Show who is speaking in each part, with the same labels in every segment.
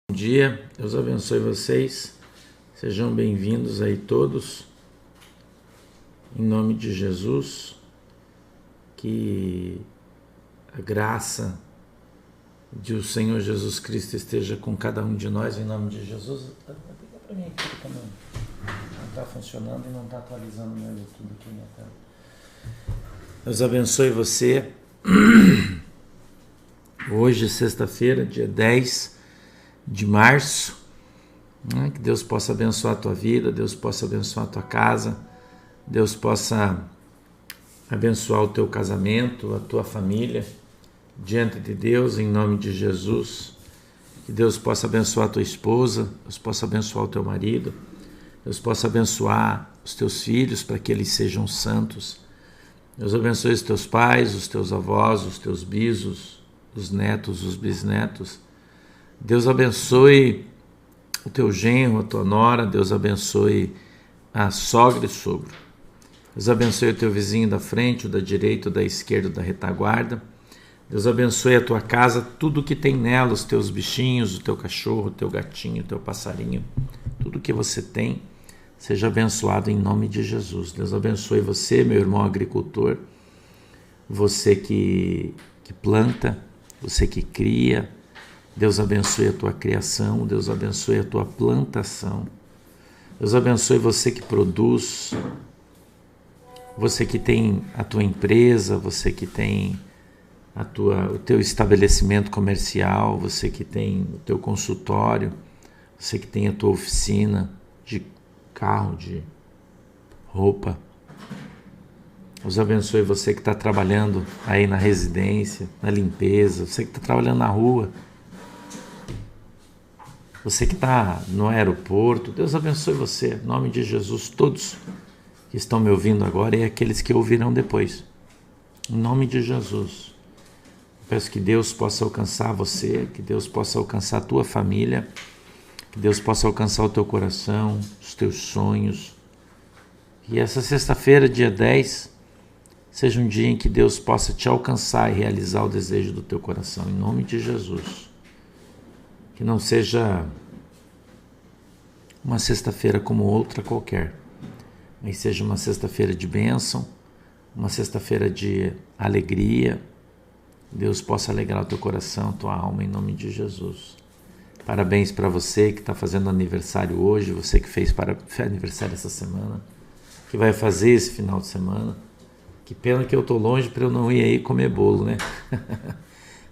Speaker 1: Bom dia, Deus abençoe vocês, sejam bem-vindos aí todos, em nome de Jesus, que a graça de o Senhor Jesus Cristo esteja com cada um de nós, em nome de Jesus. Liga para mim aqui também, não está funcionando e não está atualizando o meu YouTube aqui na tela. Deus abençoe você, hoje sexta-feira, dia 10 de março, né? Que Deus possa abençoar a tua vida, Deus possa abençoar a tua casa, Deus possa abençoar o teu casamento, a tua família, diante de Deus, em nome de Jesus. Que Deus possa abençoar a tua esposa, Deus possa abençoar o teu marido, Deus possa abençoar os teus filhos para que eles sejam santos. Deus abençoe os teus pais, os teus avós, os teus bisos, os netos, os bisnetos. Deus abençoe o teu genro, a tua nora, Deus abençoe a sogra e sogro. Deus abençoe o teu vizinho da frente, o da direita, o da esquerda, o da retaguarda. Deus abençoe a tua casa, tudo que tem nela, os teus bichinhos, o teu cachorro, o teu gatinho, o teu passarinho, tudo que você tem, seja abençoado em nome de Jesus. Deus abençoe você, meu irmão agricultor, você que planta, você que cria. Deus abençoe a tua criação, Deus abençoe a tua plantação. Deus abençoe você que produz, você que tem a tua empresa, você que tem o teu estabelecimento comercial, você que tem o teu consultório, você que tem a tua oficina de carro, de roupa. Deus abençoe você que está trabalhando aí na residência, na limpeza, você que está trabalhando na rua, você que está no aeroporto. Deus abençoe você, em nome de Jesus, todos que estão me ouvindo agora e aqueles que ouvirão depois. Em nome de Jesus. Peço que Deus possa alcançar você, que Deus possa alcançar a tua família, que Deus possa alcançar o teu coração, os teus sonhos. E essa sexta-feira, dia 10, seja um dia em que Deus possa te alcançar e realizar o desejo do teu coração, em nome de Jesus. Que não seja uma sexta-feira como outra qualquer, mas seja uma sexta-feira de bênção, uma sexta-feira de alegria. Deus possa alegrar o teu coração, tua alma, em nome de Jesus. Parabéns para você que está fazendo aniversário hoje, você que fez aniversário essa semana, que vai fazer esse final de semana. Que pena que eu estou longe para eu não ir aí comer bolo, né?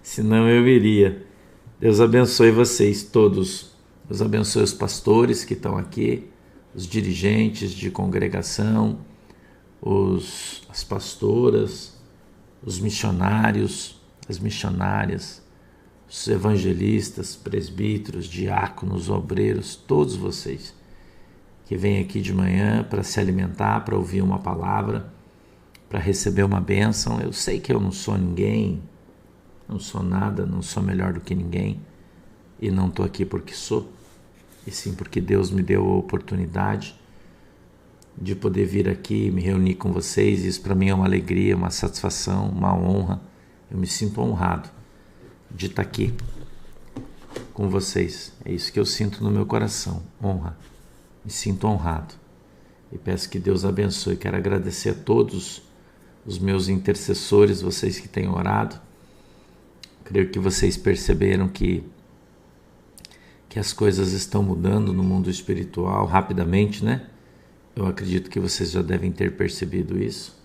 Speaker 1: Senão eu iria. Deus abençoe vocês todos. Deus abençoe os pastores que estão aqui, os dirigentes de congregação, as pastoras, os missionários, as missionárias, os evangelistas, presbíteros, diáconos, obreiros, todos vocês que vêm aqui de manhã para se alimentar, para ouvir uma palavra, para receber uma bênção. Eu sei que eu não sou ninguém, não sou nada, não sou melhor do que ninguém, e não estou aqui porque sou, e sim porque Deus me deu a oportunidade de poder vir aqui e me reunir com vocês. Isso para mim é uma alegria, uma satisfação, uma honra. Eu me sinto honrado de estar aqui com vocês. É isso que eu sinto no meu coração, honra. Me sinto honrado e peço que Deus abençoe. Quero agradecer a todos os meus intercessores, vocês que têm orado. Creio que vocês perceberam que as coisas estão mudando no mundo espiritual rapidamente, né? Eu acredito que vocês já devem ter percebido isso,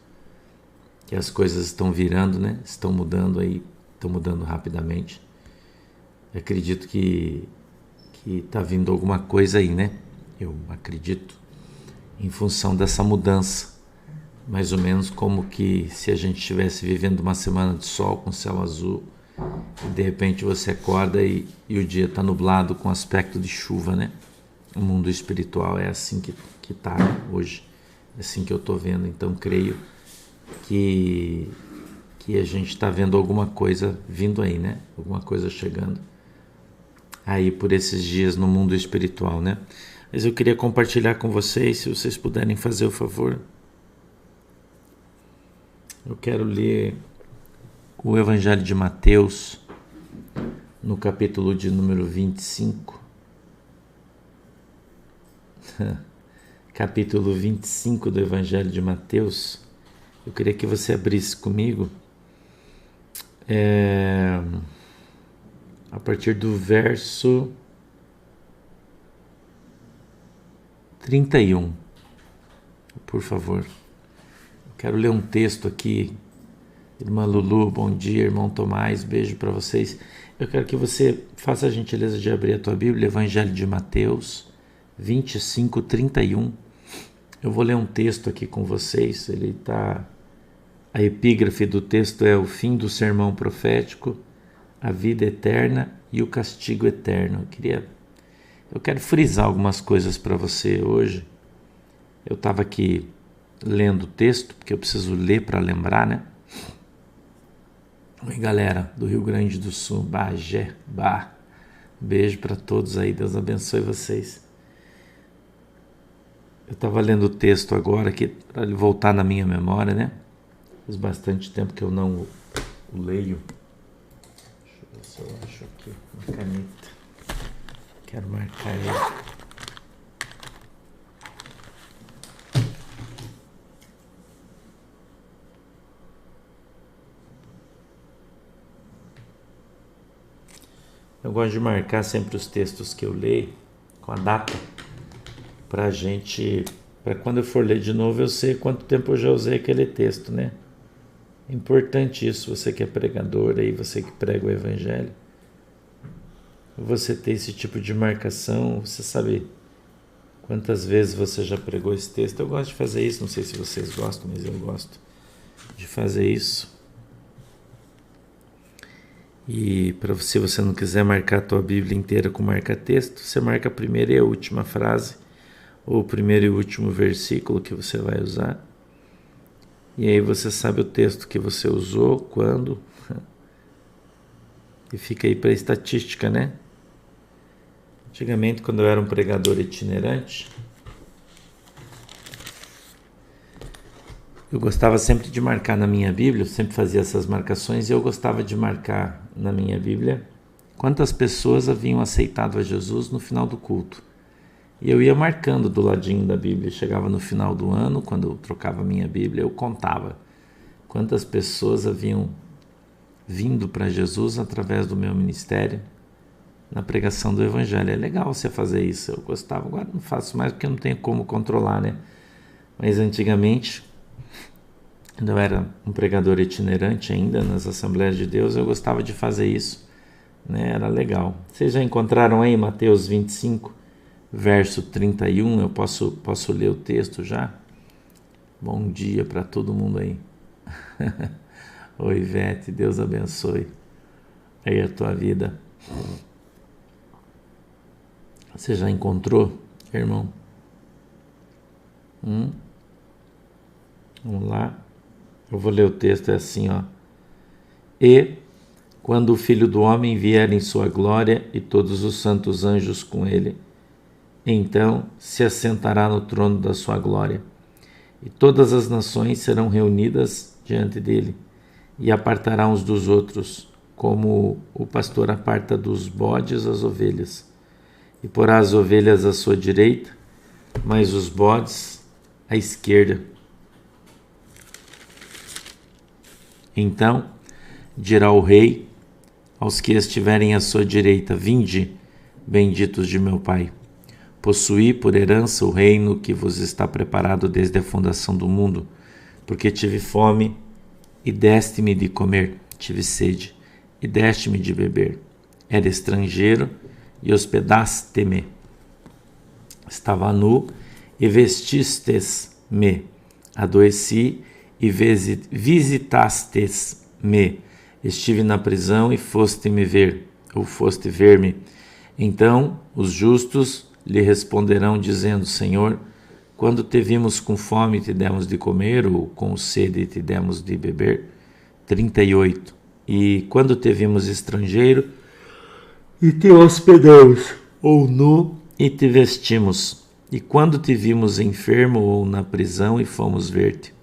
Speaker 1: que as coisas estão virando, né? Estão mudando aí, estão mudando rapidamente. Eu acredito que está vindo alguma coisa aí, né? Eu acredito, em função dessa mudança, mais ou menos como que se a gente estivesse vivendo uma semana de sol com céu azul, e de repente você acorda e o dia está nublado com aspecto de chuva, né? O mundo espiritual é assim que está hoje, é assim que eu estou vendo. Então creio que a gente está vendo alguma coisa vindo aí, né? Alguma coisa chegando aí por esses dias no mundo espiritual, né? Mas eu queria compartilhar com vocês, se vocês puderem fazer o favor. Eu quero ler o Evangelho de Mateus, no capítulo de número 25, capítulo 25 do Evangelho de Mateus. Eu queria que você abrisse comigo a partir do verso 31, por favor. Eu quero ler um texto aqui. Irmã Lulu, bom dia. Irmão Tomás, beijo para vocês. Eu quero que você faça a gentileza de abrir a tua Bíblia, Evangelho de Mateus 25, 31. Eu vou ler um texto aqui com vocês. A epígrafe do texto é o fim do sermão profético, a vida eterna e o castigo eterno. Eu quero frisar algumas coisas para você hoje. Eu estava aqui lendo o texto, porque eu preciso ler para lembrar, né? Oi, galera do Rio Grande do Sul, Bagé, beijo para todos aí, Deus abençoe vocês. Eu estava lendo o texto agora aqui para ele voltar na minha memória, né? Faz bastante tempo que eu não o leio. Deixa eu ver se eu acho aqui uma caneta. Quero marcar ele. Eu gosto de marcar sempre os textos que eu leio com a data para quando eu for ler de novo eu sei quanto tempo eu já usei aquele texto, né? É importante isso, você que é pregador aí, você que prega o Evangelho, você ter esse tipo de marcação, você sabe quantas vezes você já pregou esse texto. Eu gosto de fazer isso, não sei se vocês gostam, mas eu gosto de fazer isso. E se você não quiser marcar a tua Bíblia inteira com marca-texto, você marca a primeira e a última frase, ou o primeiro e o último versículo que você vai usar. E aí você sabe o texto que você usou, quando, e fica aí para a estatística, né? Antigamente, quando eu era um pregador itinerante, eu gostava sempre de marcar na minha Bíblia, eu sempre fazia essas marcações, e eu gostava de marcar na minha Bíblia quantas pessoas haviam aceitado a Jesus no final do culto. E eu ia marcando do ladinho da Bíblia. Chegava no final do ano, quando eu trocava a minha Bíblia, eu contava quantas pessoas haviam vindo para Jesus através do meu ministério na pregação do Evangelho. É legal você fazer isso, eu gostava. Agora não faço mais porque eu não tenho como controlar, né? Mas antigamente, quando eu era um pregador itinerante ainda nas Assembleias de Deus, eu gostava de fazer isso, né? Era legal. Vocês já encontraram aí Mateus 25, verso 31? Eu posso ler o texto já? Bom dia para todo mundo aí. Oi, Ivete, Deus abençoe aí a tua vida. Você já encontrou, irmão? Vamos lá. Eu vou ler o texto, é assim, ó. E quando o Filho do Homem vier em sua glória e todos os santos anjos com ele, então se assentará no trono da sua glória, e todas as nações serão reunidas diante dele, e apartará uns dos outros, como o pastor aparta dos bodes as ovelhas, e porá as ovelhas à sua direita, mas os bodes à esquerda. Então dirá o rei aos que estiverem à sua direita: vinde, benditos de meu Pai, possuí por herança o reino que vos está preparado desde a fundação do mundo, porque tive fome e deste-me de comer, tive sede e deste-me de beber, era estrangeiro e hospedaste-me, estava nu e vestistes-me, adoeci e visitastes-me, estive na prisão e foste-me ver, ou foste ver-me. Então os justos lhe responderão dizendo: Senhor, quando te vimos com fome e te demos de comer, ou com sede e te demos de beber? 38. E quando te vimos estrangeiro e te hospedamos, ou nu e te vestimos? E quando te vimos enfermo ou na prisão e fomos ver-te?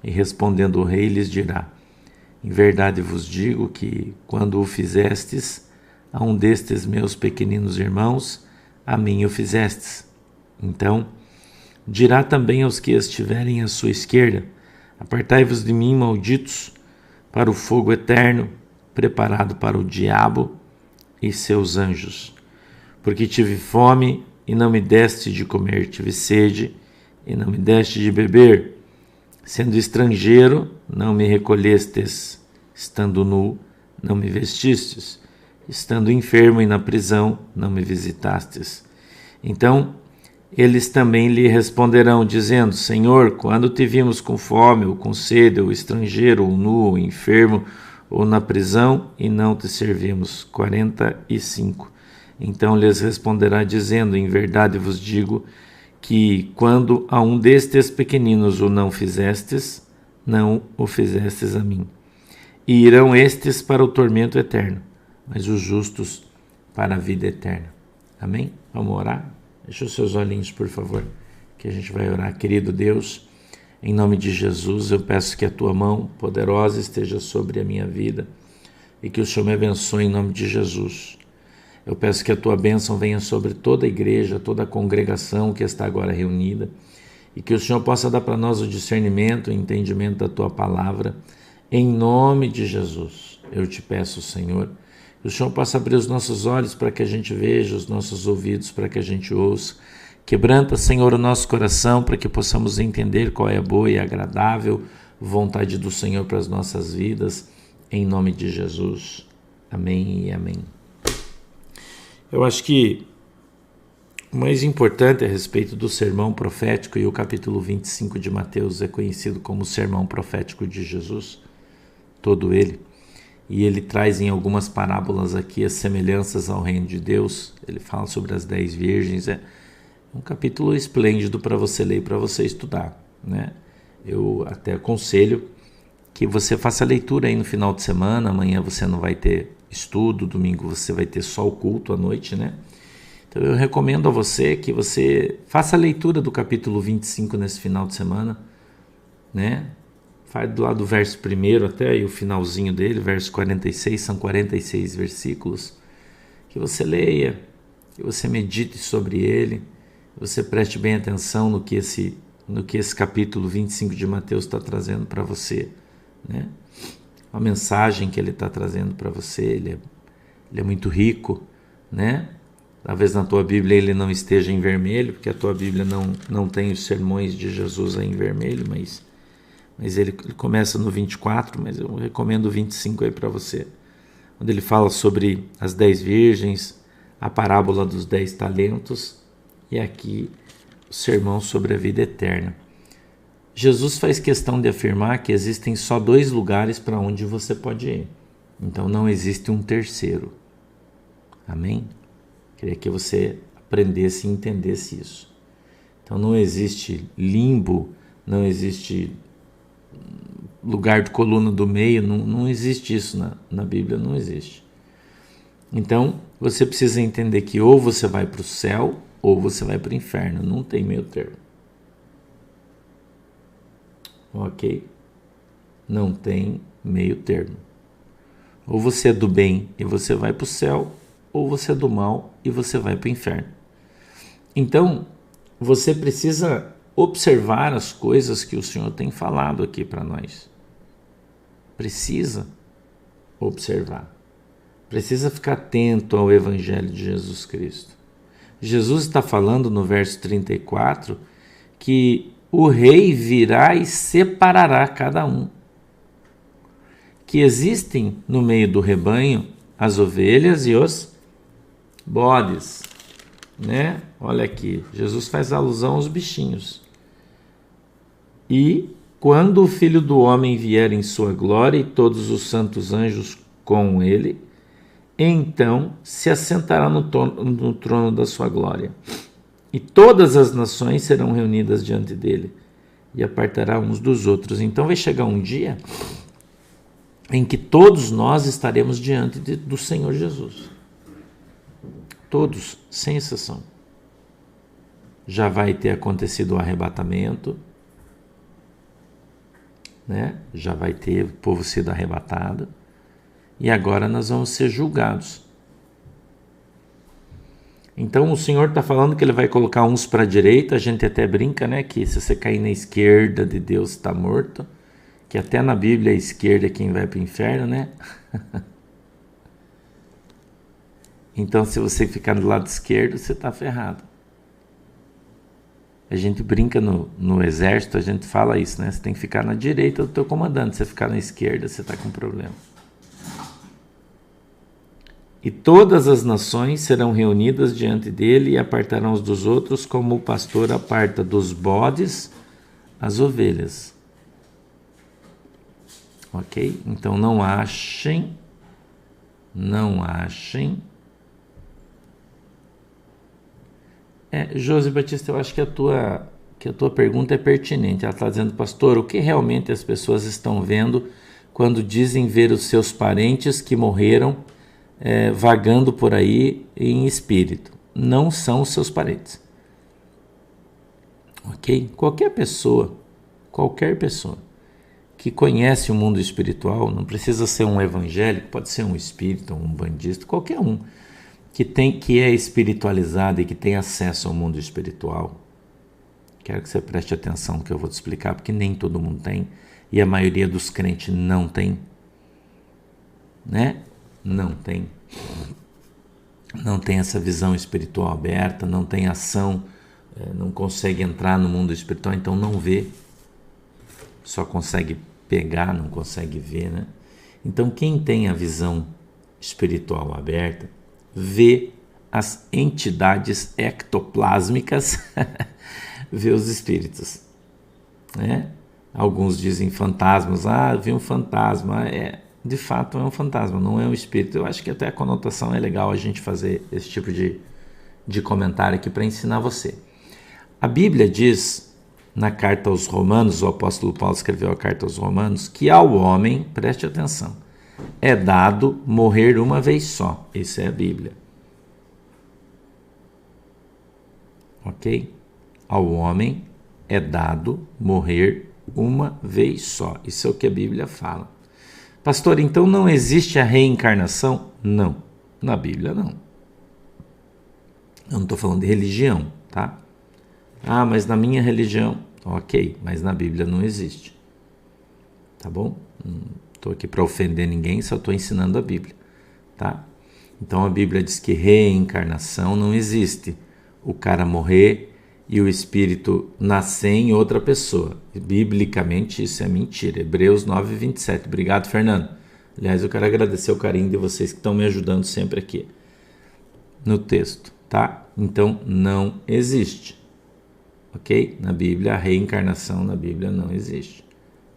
Speaker 1: E respondendo o rei lhes dirá: em verdade vos digo que, quando o fizestes a um destes meus pequeninos irmãos, a mim o fizestes. Então dirá também aos que estiverem à sua esquerda: apartai-vos de mim, malditos, para o fogo eterno, preparado para o diabo e seus anjos. Porque tive fome e não me deste de comer, tive sede e não me deste de beber, sendo estrangeiro, não me recolhestes, estando nu, não me vestistes, estando enfermo e na prisão, não me visitastes. Então eles também lhe responderão, dizendo: Senhor, quando te vimos com fome, ou com sede, ou estrangeiro, ou nu, ou enfermo, ou na prisão, e não te servimos? 45. Então lhes responderá, dizendo: Em verdade vos digo que, quando a um destes pequeninos o não fizestes, não o fizestes a mim. E irão estes para o tormento eterno, mas os justos para a vida eterna. Amém? Vamos orar? Deixa os seus olhinhos, por favor, que a gente vai orar. Querido Deus, em nome de Jesus, eu peço que a Tua mão poderosa esteja sobre a minha vida e que o Senhor me abençoe em nome de Jesus. Eu peço que a Tua bênção venha sobre toda a igreja, toda a congregação que está agora reunida e que o Senhor possa dar para nós o discernimento e o entendimento da Tua palavra. Em nome de Jesus, eu te peço, Senhor, que o Senhor possa abrir os nossos olhos para que a gente veja, os nossos ouvidos para que a gente ouça. Quebranta, Senhor, o nosso coração para que possamos entender qual é a boa e agradável vontade do Senhor para as nossas vidas, em nome de Jesus. Amém e amém. Eu acho que o mais importante a respeito do sermão profético, e o capítulo 25 de Mateus é conhecido como o sermão profético de Jesus, todo ele, e ele traz em algumas parábolas aqui as semelhanças ao reino de Deus. Ele fala sobre as 10 virgens. É um capítulo esplêndido para você ler e para você estudar, né? Eu até aconselho que você faça a leitura aí no final de semana. Amanhã você não vai ter estudo, domingo você vai ter só o culto à noite, né? Então eu recomendo a você que você faça a leitura do capítulo 25 nesse final de semana, né? Faz do lado do verso 1 até aí o finalzinho dele, verso 46, são 46 versículos, que você leia, que você medite sobre ele, que você preste bem atenção no que esse capítulo 25 de Mateus está trazendo para você, né? A mensagem que ele está trazendo para você, ele é muito rico, né? Talvez na tua Bíblia ele não esteja em vermelho, porque a tua Bíblia não tem os sermões de Jesus aí em vermelho, mas ele começa no 24, mas eu recomendo o 25 aí para você, onde ele fala sobre as 10 virgens, a parábola dos 10 talentos e aqui o sermão sobre a vida eterna. Jesus faz questão de afirmar que existem só 2 lugares para onde você pode ir, então não existe um terceiro. Amém? Queria que você aprendesse e entendesse isso. Então não existe limbo, não existe lugar de coluna do meio, não existe isso na Bíblia, não existe. Então, você precisa entender que ou você vai para o céu ou você vai para o inferno, não tem meio termo. Ok? Não tem meio termo. Ou você é do bem e você vai para o céu, ou você é do mal e você vai para o inferno. Então, você precisa observar as coisas que o Senhor tem falado aqui para nós. Precisa observar. Precisa ficar atento ao Evangelho de Jesus Cristo. Jesus está falando no verso 34 que o rei virá e separará cada um. Que existem no meio do rebanho as ovelhas e os bodes, né? Olha aqui, Jesus faz alusão aos bichinhos. E quando o Filho do Homem vier em sua glória e todos os santos anjos com ele, então se assentará no trono da sua glória. E todas as nações serão reunidas diante dele e apartará uns dos outros. Então vai chegar um dia em que todos nós estaremos diante do Senhor Jesus. Todos, sem exceção. Já vai ter acontecido o arrebatamento, né? Já vai ter o povo sido arrebatado. E agora nós vamos ser julgados. Então o Senhor está falando que Ele vai colocar uns para a direita, a gente até brinca, né, que se você cair na esquerda de Deus está morto, que até na Bíblia a esquerda é quem vai para o inferno, né? Então se você ficar do lado esquerdo, você está ferrado. A gente brinca no exército, a gente fala isso, né? Você tem que ficar na direita do teu comandante, se você ficar na esquerda, você está com problema. E todas as nações serão reunidas diante dele e apartarão uns dos outros, como o pastor aparta dos bodes as ovelhas. Ok? Então não achem. Josi Batista, eu acho que a tua pergunta é pertinente. Ela está dizendo, pastor, o que realmente as pessoas estão vendo quando dizem ver os seus parentes que morreram vagando por aí em espírito? Não são os seus parentes. Ok? Qualquer pessoa que conhece o mundo espiritual, não precisa ser um evangélico, pode ser um espírita, um bandista, qualquer um que é espiritualizado e que tem acesso ao mundo espiritual. Quero que você preste atenção no que eu vou te explicar, porque nem todo mundo tem, e a maioria dos crentes não tem, né? Não tem essa visão espiritual aberta, não tem ação, não consegue entrar no mundo espiritual, então não vê, só consegue pegar, não consegue ver, né? Então quem tem a visão espiritual aberta vê as entidades ectoplásmicas, vê os espíritos, né? Alguns dizem fantasmas, vi um fantasma, de fato é um fantasma, não é um espírito. Eu acho que até a conotação é legal a gente fazer esse tipo de comentário aqui para ensinar você. A Bíblia diz, na carta aos Romanos, o apóstolo Paulo escreveu a carta aos Romanos, que ao homem, preste atenção, é dado morrer uma vez só. Isso é a Bíblia. Ok? Ao homem é dado morrer uma vez só. Isso é o que a Bíblia fala. Pastor, então não existe a reencarnação? Não. Na Bíblia, não. Eu não estou falando de religião, tá? Mas na minha religião, ok, mas na Bíblia não existe. Tá bom? Não estou aqui para ofender ninguém, só estou ensinando a Bíblia, tá? Então a Bíblia diz que reencarnação não existe. O cara morrer e o espírito nascer em outra pessoa. Biblicamente isso é mentira. Hebreus 9:27. Obrigado, Fernando. Aliás, eu quero agradecer o carinho de vocês que estão me ajudando sempre aqui no texto, tá? Então não existe. Ok? Na Bíblia, a reencarnação na Bíblia não existe.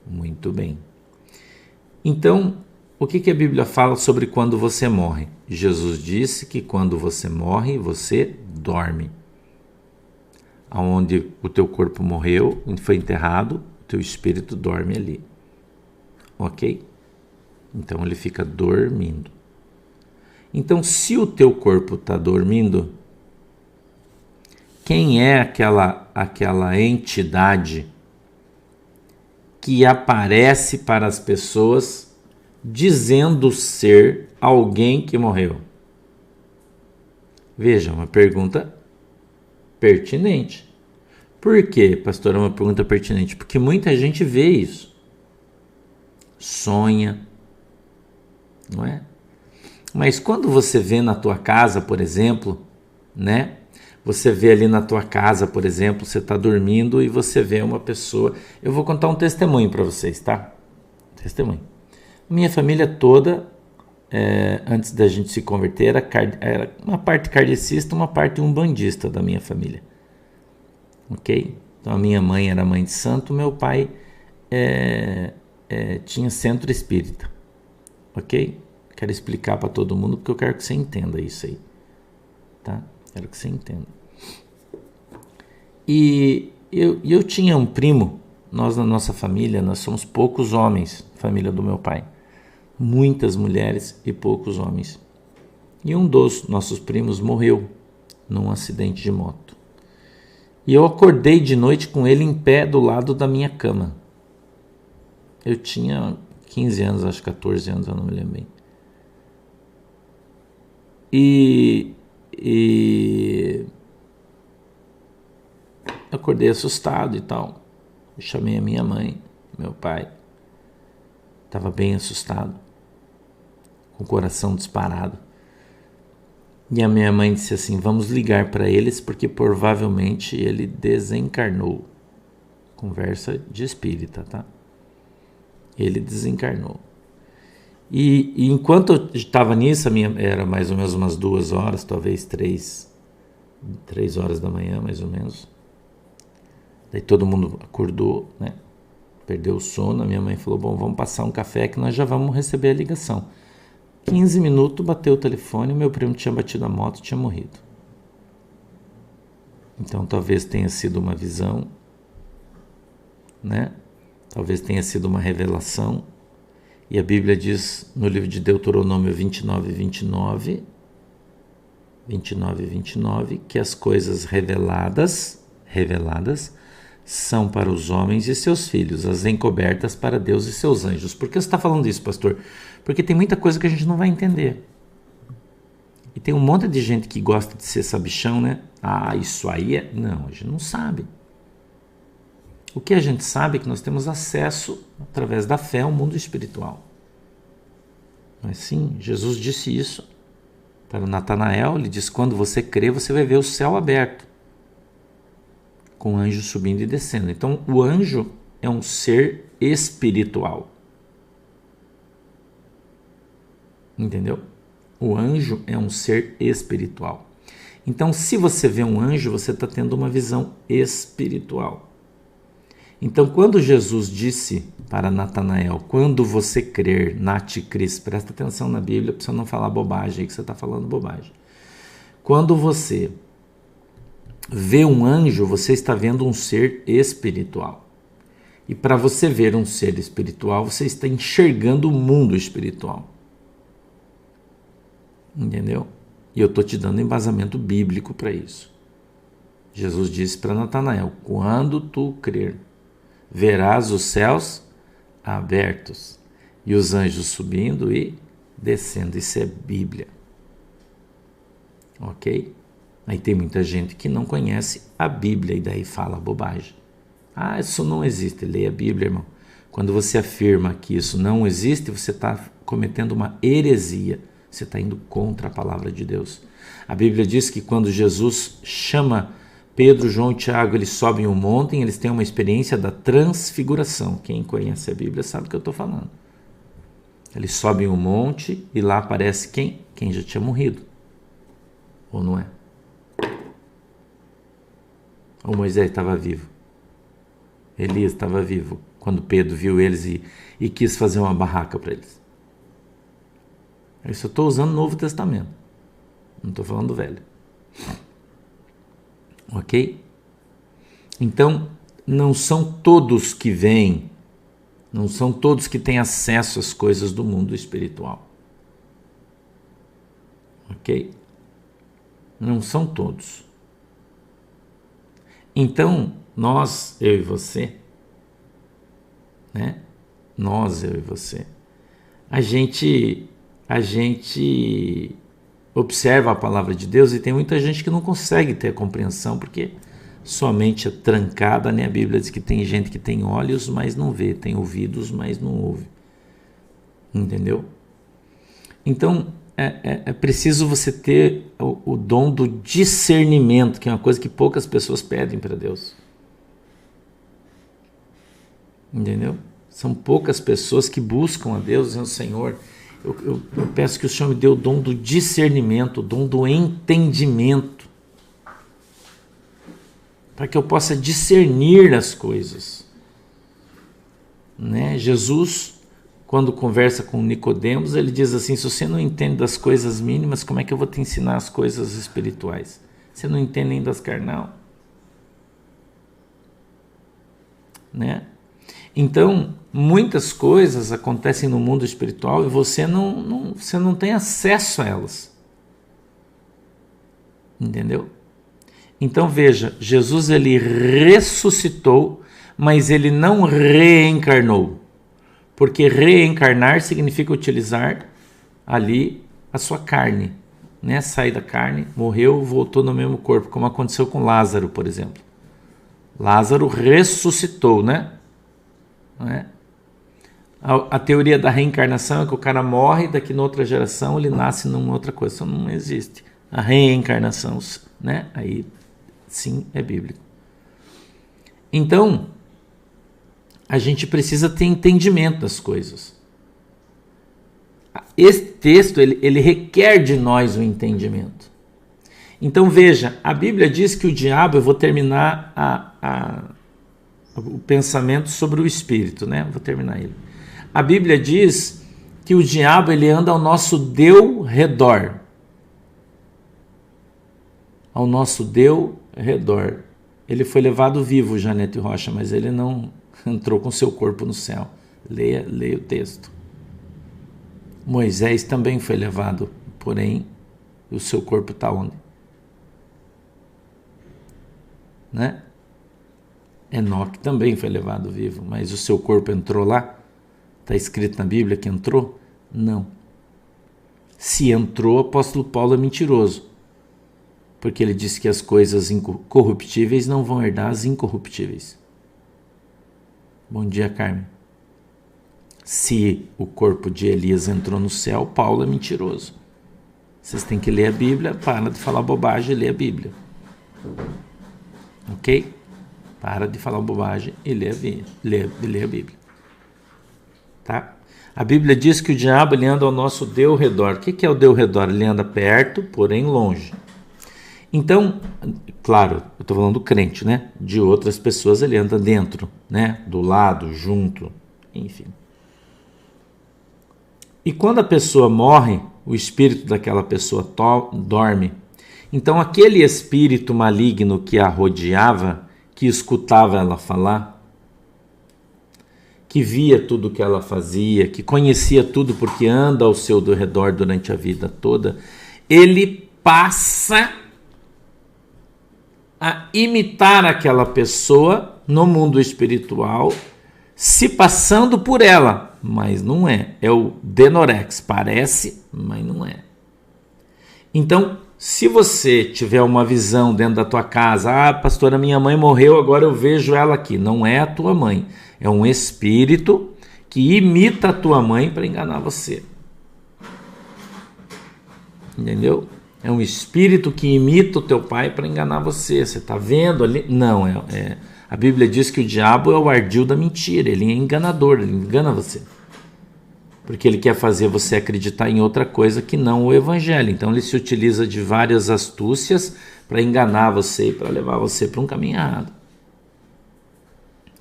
Speaker 1: Muito bem. Então, o que a Bíblia fala sobre quando você morre? Jesus disse que quando você morre, você dorme. Aonde o teu corpo morreu, foi enterrado, o teu espírito dorme ali. Ok? Então ele fica dormindo. Então, se o teu corpo está dormindo, quem é aquela entidade que aparece para as pessoas dizendo ser alguém que morreu? Veja, uma pergunta pertinente. Por quê, pastor? É uma pergunta pertinente. Porque muita gente vê isso. Sonha. Não é? Mas quando você vê na tua casa, por exemplo, né? Você vê ali na tua casa, por exemplo, você está dormindo e você vê uma pessoa. Eu vou contar um testemunho para vocês, tá? Testemunho. Minha família toda, antes da gente se converter, era uma parte kardecista, uma parte umbandista da minha família. Ok? Então a minha mãe era mãe de santo, meu pai tinha centro espírita. Ok? Quero explicar para todo mundo porque eu quero que você entenda isso aí. Tá? Quero que você entenda. E eu tinha um primo, nós na nossa família, nós somos poucos homens, família do meu pai. Muitas mulheres e poucos homens. E um dos nossos primos morreu num acidente de moto. E eu acordei de noite com ele em pé do lado da minha cama. Eu tinha 15 anos, acho 14 anos, eu não me lembro bem. E acordei assustado e tal. Eu chamei a minha mãe, meu pai. Estava bem assustado, com o coração disparado. E a minha mãe disse assim, vamos ligar para eles porque provavelmente ele desencarnou. Conversa de espírita, tá? Ele desencarnou. E enquanto eu estava nisso, era mais ou menos umas 2 horas, talvez 3 horas da manhã, mais ou menos. Daí todo mundo acordou, né? Perdeu o sono. A minha mãe falou, bom, vamos passar um café que nós já vamos receber a ligação. 15 minutos, bateu o telefone, meu primo tinha batido a moto e tinha morrido. Então talvez tenha sido uma visão, né? Talvez tenha sido uma revelação. E a Bíblia diz no livro de Deuteronômio 29, que as coisas reveladas são para os homens e seus filhos, as encobertas para Deus e seus anjos. Por que você está falando isso, pastor? Porque tem muita coisa que a gente não vai entender. E tem um monte de gente que gosta de ser sabichão, né? Ah, isso aí é... Não, a gente não sabe. O que a gente sabe é que nós temos acesso, através da fé, ao mundo espiritual. Mas sim, Jesus disse isso para Natanael. Ele disse, quando você crer, você vai ver o céu aberto, com anjos subindo e descendo. Então, o anjo é um ser espiritual. Entendeu? O anjo é um ser espiritual. Então, se você vê um anjo, você está tendo uma visão espiritual. Então, quando Jesus disse para Natanael, quando você crer, Nati Cris, presta atenção na Bíblia para você não falar bobagem aí que você está falando bobagem. Quando você vê um anjo, você está vendo um ser espiritual. E para você ver um ser espiritual, você está enxergando o mundo espiritual. Entendeu? E eu estou te dando embasamento bíblico para isso. Jesus disse para Natanael, quando tu crer, verás os céus abertos e os anjos subindo e descendo. Isso é Bíblia. Ok? Aí tem muita gente que não conhece a Bíblia e daí fala bobagem. Ah, isso não existe. Leia a Bíblia, irmão. Quando você afirma que isso não existe, você está cometendo uma heresia. Você está indo contra a palavra de Deus. A Bíblia diz que quando Jesus chama Pedro, João e Tiago, eles sobem um monte, eles têm uma experiência da transfiguração. Quem conhece a Bíblia sabe o que eu estou falando. Eles sobem um monte e lá aparece quem? Quem já tinha morrido. Ou não é? Ou Moisés estava vivo? Elias estava vivo quando Pedro viu eles e quis fazer uma barraca para eles. Isso eu estou usando o Novo Testamento. Não estou falando do Velho. Ok? Então, não são todos que vêm, não são todos que têm acesso às coisas do mundo espiritual. Ok? Não são todos. Então, nós, eu e você, né? Nós, eu e você, a gente observa a palavra de Deus e tem muita gente que não consegue ter a compreensão porque sua mente é trancada, né? A Bíblia diz que tem gente que tem olhos, mas não vê, tem ouvidos, mas não ouve. Entendeu? Então, é preciso você ter o dom do discernimento, que é uma coisa que poucas pessoas pedem para Deus. Entendeu? São poucas pessoas que buscam a Deus dizendo, Senhor, eu peço que o Senhor me dê o dom do discernimento, o dom do entendimento, para que eu possa discernir as coisas. Né? Jesus, quando conversa com Nicodemos, ele diz assim, se você não entende das coisas mínimas, como é que eu vou te ensinar as coisas espirituais? Você não entende nem das carnal? Né? Então, muitas coisas acontecem no mundo espiritual e você não tem acesso a elas. Entendeu? Então, veja, Jesus ele ressuscitou, mas ele não reencarnou. Porque reencarnar significa utilizar ali a sua carne. Né? Sair da carne, morreu, voltou no mesmo corpo, como aconteceu com Lázaro, por exemplo. Lázaro ressuscitou, né? Não é? A teoria da reencarnação é que o cara morre e daqui na outra geração ele nasce numa outra coisa. Isso não existe. A reencarnação, né? Aí sim é bíblico. Então, a gente precisa ter entendimento das coisas. Esse texto, ele requer de nós o entendimento. Então veja, a Bíblia diz que o diabo, eu vou terminar o pensamento sobre o espírito, né? Vou terminar ele. A Bíblia diz que o diabo, ele anda ao nosso derredor. Ao nosso derredor. Ele foi levado vivo, Janete Rocha, mas ele não entrou com seu corpo no céu. Leia o texto. Moisés também foi levado, porém, o seu corpo está onde? Né? Enoque também foi levado vivo, mas o seu corpo entrou lá? Está escrito na Bíblia que entrou? Não. Se entrou, o apóstolo Paulo é mentiroso, porque ele disse que as coisas corruptíveis não vão herdar as incorruptíveis. Bom dia, Carmen. Se o corpo de Elias entrou no céu, Paulo é mentiroso. Vocês têm que ler a Bíblia, para de falar bobagem e ler a Bíblia. Ok? Para de falar bobagem e lê a Bíblia. Tá? A Bíblia diz que o diabo ele anda ao nosso derredor. O que é o derredor? Ele anda perto, porém longe. Então, claro, eu estou falando do crente, né? De outras pessoas ele anda dentro, né? Do lado, junto, enfim. E quando a pessoa morre, o espírito daquela pessoa dorme. Então aquele espírito maligno que a rodeava, que escutava ela falar, que via tudo que ela fazia, que conhecia tudo porque anda ao seu redor durante a vida toda, ele passa a imitar aquela pessoa no mundo espiritual, se passando por ela, mas não é. É o Denorex, parece, mas não é. Então, se você tiver uma visão dentro da tua casa, pastora, minha mãe morreu, agora eu vejo ela aqui. Não é a tua mãe, é um espírito que imita a tua mãe para enganar você. Entendeu? É um espírito que imita o teu pai para enganar você. Você está vendo ali? Não, a Bíblia diz que o diabo é o ardil da mentira, ele é enganador, ele engana você. Porque ele quer fazer você acreditar em outra coisa que não o evangelho. Então ele se utiliza de várias astúcias para enganar você e para levar você para um caminho errado.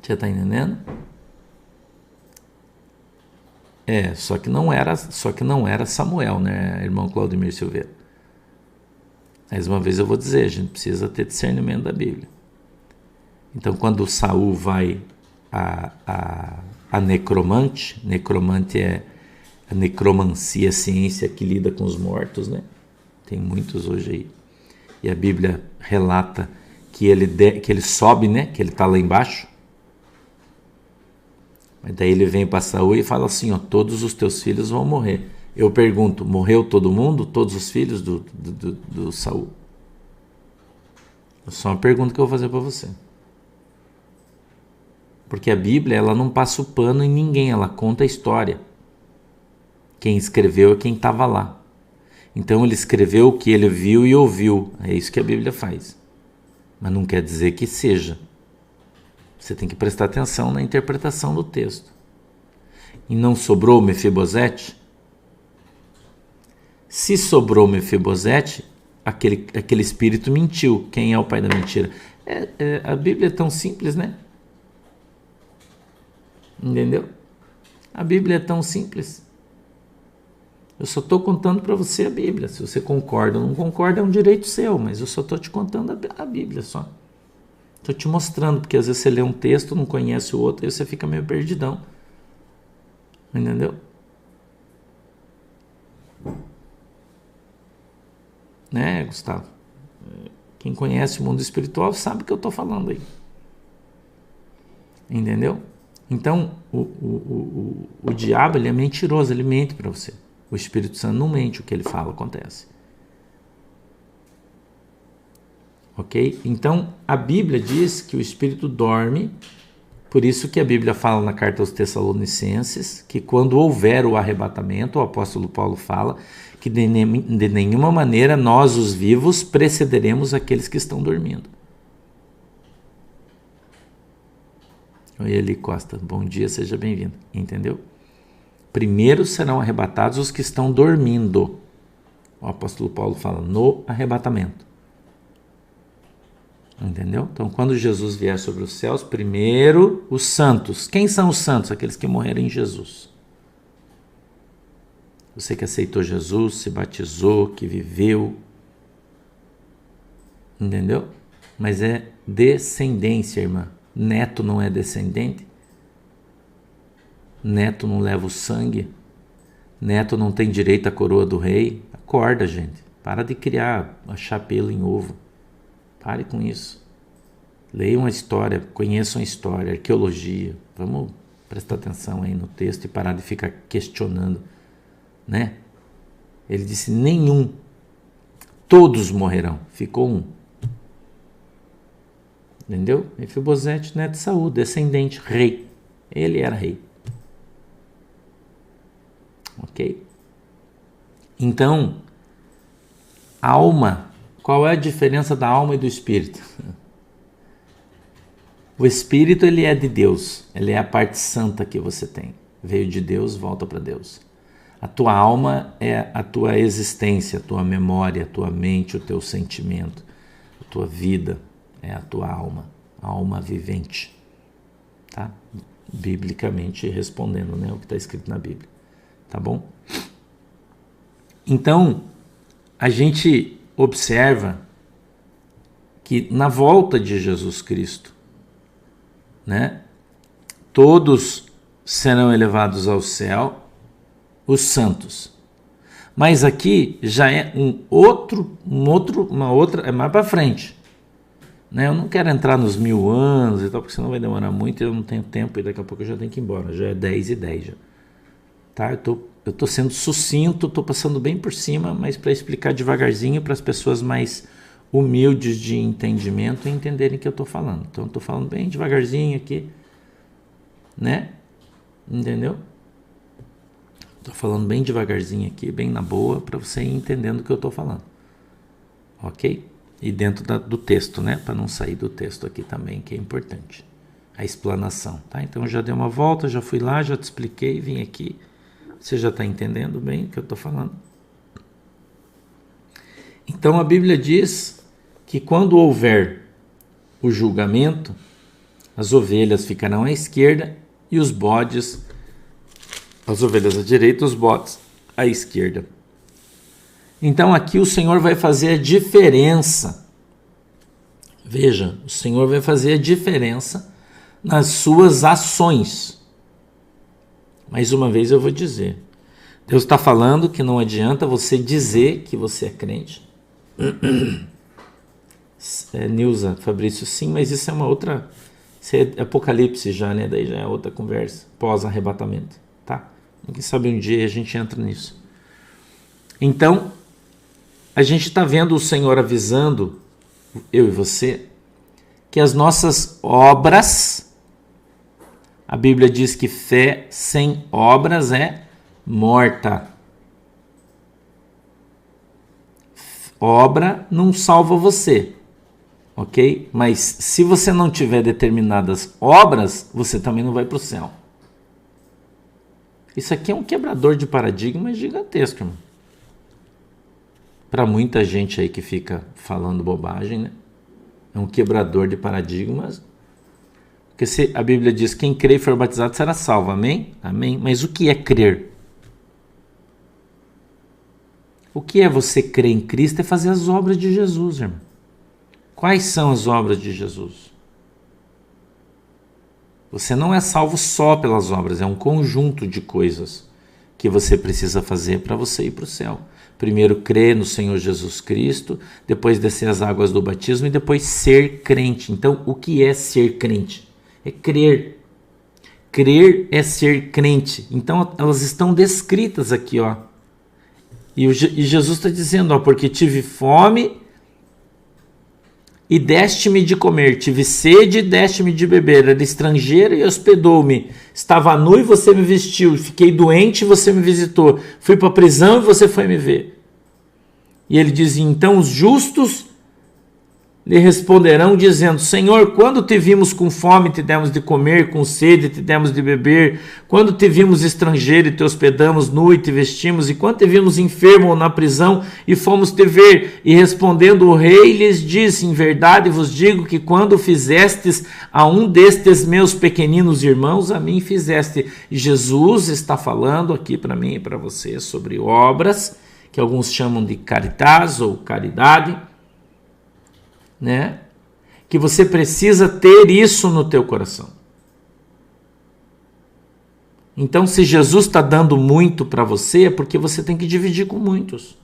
Speaker 1: Você está entendendo? Só que não era Samuel, né, irmão Claudemir Silveira? Mais uma vez eu vou dizer, a gente precisa ter discernimento da Bíblia. Então quando Saul vai a necromante é a necromancia, a ciência que lida com os mortos, né? Tem muitos hoje aí. E a Bíblia relata que ele sobe, né? Que ele está lá embaixo. Mas daí ele vem para Saul e fala assim, todos os teus filhos vão morrer. Eu pergunto, morreu todo mundo? Todos os filhos do Saul? É só uma pergunta que eu vou fazer para você. Porque a Bíblia, ela não passa o pano em ninguém, ela conta a história. Quem escreveu é quem estava lá. Então ele escreveu o que ele viu e ouviu. É isso que a Bíblia faz. Mas não quer dizer que seja. Você tem que prestar atenção na interpretação do texto. E não sobrou Mefibosete? Se sobrou Mefibosete, aquele espírito mentiu. Quem é o pai da mentira? A Bíblia é tão simples, né? Entendeu? A Bíblia é tão simples. Eu só estou contando para você a Bíblia. Se você concorda ou não concorda, é um direito seu, mas eu só estou te contando a Bíblia só. Estou te mostrando, porque às vezes você lê um texto, não conhece o outro, e você fica meio perdidão. Entendeu? Né, Gustavo? Quem conhece o mundo espiritual sabe o que eu estou falando aí. Entendeu? Então, o diabo, ele é mentiroso, ele mente para você. O Espírito Santo não mente, o que ele fala acontece. ok? Então, a Bíblia diz que o Espírito dorme, por isso que a Bíblia fala na carta aos Tessalonicenses, que quando houver o arrebatamento, o apóstolo Paulo fala que de nenhuma maneira nós, os vivos, precederemos aqueles que estão dormindo. Oi, Eli Costa, bom dia, seja bem-vindo, entendeu? Primeiro serão arrebatados os que estão dormindo. O apóstolo Paulo fala no arrebatamento. Entendeu? Então, quando Jesus vier sobre os céus, primeiro os santos. Quem são os santos? Aqueles que morreram em Jesus. Você que aceitou Jesus, se batizou, que viveu. Entendeu? Mas é descendência, irmã. Neto não é descendente. Neto não leva o sangue. Neto não tem direito à coroa do rei. Acorda, gente. Para de achar pelo em ovo. Pare com isso. Leiam a história, conheçam a história, arqueologia. Vamos prestar atenção aí no texto e parar de ficar questionando, né? Ele disse nenhum. Todos morrerão. Ficou um. Entendeu? Mefibosete, neto de Saul, descendente, rei. Ele era rei. Ok? Então, alma. Qual é a diferença da alma e do espírito? O espírito, ele é de Deus. Ele é a parte santa que você tem. Veio de Deus, volta para Deus. A tua alma é a tua existência, a tua memória, a tua mente, o teu sentimento. A tua vida é a tua alma. A alma vivente. Tá? Biblicamente respondendo, né, o que está escrito na Bíblia. Tá bom? Então, a gente observa que na volta de Jesus Cristo, né, todos serão elevados ao céu, os santos. Mas aqui já é uma outra, é mais para frente. Né? Eu não quero entrar nos 1000 anos e tal, porque senão vai demorar muito e eu não tenho tempo e daqui a pouco eu já tenho que ir embora. Já é 10:10 já. Tá? Eu estou sendo sucinto, estou passando bem por cima, mas para explicar devagarzinho para as pessoas mais humildes de entendimento e entenderem o que eu estou falando. Então, eu estou falando bem devagarzinho aqui, né? Entendeu? Estou falando bem devagarzinho aqui, bem na boa, para você ir entendendo o que eu estou falando. Ok? E dentro do texto, né? Para não sair do texto aqui também, que é importante. A explanação, tá? Então, eu já dei uma volta, já fui lá, já te expliquei, vim aqui. Você já está entendendo bem o que eu estou falando? Então a Bíblia diz que quando houver o julgamento, as ovelhas ficarão à esquerda e os bodes, as ovelhas à direita, os bodes à esquerda. Então aqui o Senhor vai fazer a diferença. Veja, o Senhor vai fazer a diferença nas suas ações. Mais uma vez eu vou dizer, Deus está falando que não adianta você dizer que você é crente. Nilza, Fabrício, sim, mas isso é uma outra, isso é Apocalipse já, né? Daí já é outra conversa, pós-arrebatamento, tá? Quem sabe um dia a gente entra nisso. Então, a gente está vendo o Senhor avisando, eu e você, que as nossas obras... A Bíblia diz que fé sem obras é morta. Obra não salva você, ok? Mas se você não tiver determinadas obras, você também não vai para o céu. Isso aqui é um quebrador de paradigmas gigantesco, irmão. Para muita gente aí que fica falando bobagem, né? É um quebrador de paradigmas. Porque se a Bíblia diz que quem crê e for batizado será salvo, amém? Amém. Mas o que é crer? O que é você crer em Cristo? É fazer as obras de Jesus, irmão. Quais são as obras de Jesus? Você não é salvo só pelas obras, é um conjunto de coisas que você precisa fazer para você ir para o céu. Primeiro crer no Senhor Jesus Cristo, depois descer as águas do batismo e depois ser crente. Então, o que é ser crente? É crer. Crer é ser crente. Então, elas estão descritas aqui, ó. E Jesus está dizendo, ó, porque tive fome e deste-me de comer, tive sede e deste-me de beber, era estrangeiro e hospedou-me, estava nu e você me vestiu, fiquei doente e você me visitou, fui para a prisão e você foi me ver. E ele dizia, então os justos lhe responderão dizendo, Senhor, quando te vimos com fome te demos de comer, com sede te demos de beber, quando te vimos estrangeiro e te hospedamos, nu e te vestimos, e quando te vimos enfermo ou na prisão e fomos te ver. E respondendo o rei lhes disse, em verdade vos digo que quando fizestes a um destes meus pequeninos irmãos, a mim fizeste. E Jesus está falando aqui para mim e para você sobre obras, que alguns chamam de caritas ou caridade, né? Que você precisa ter isso no teu coração. Então, se Jesus está dando muito para você, é porque você tem que dividir com muitos.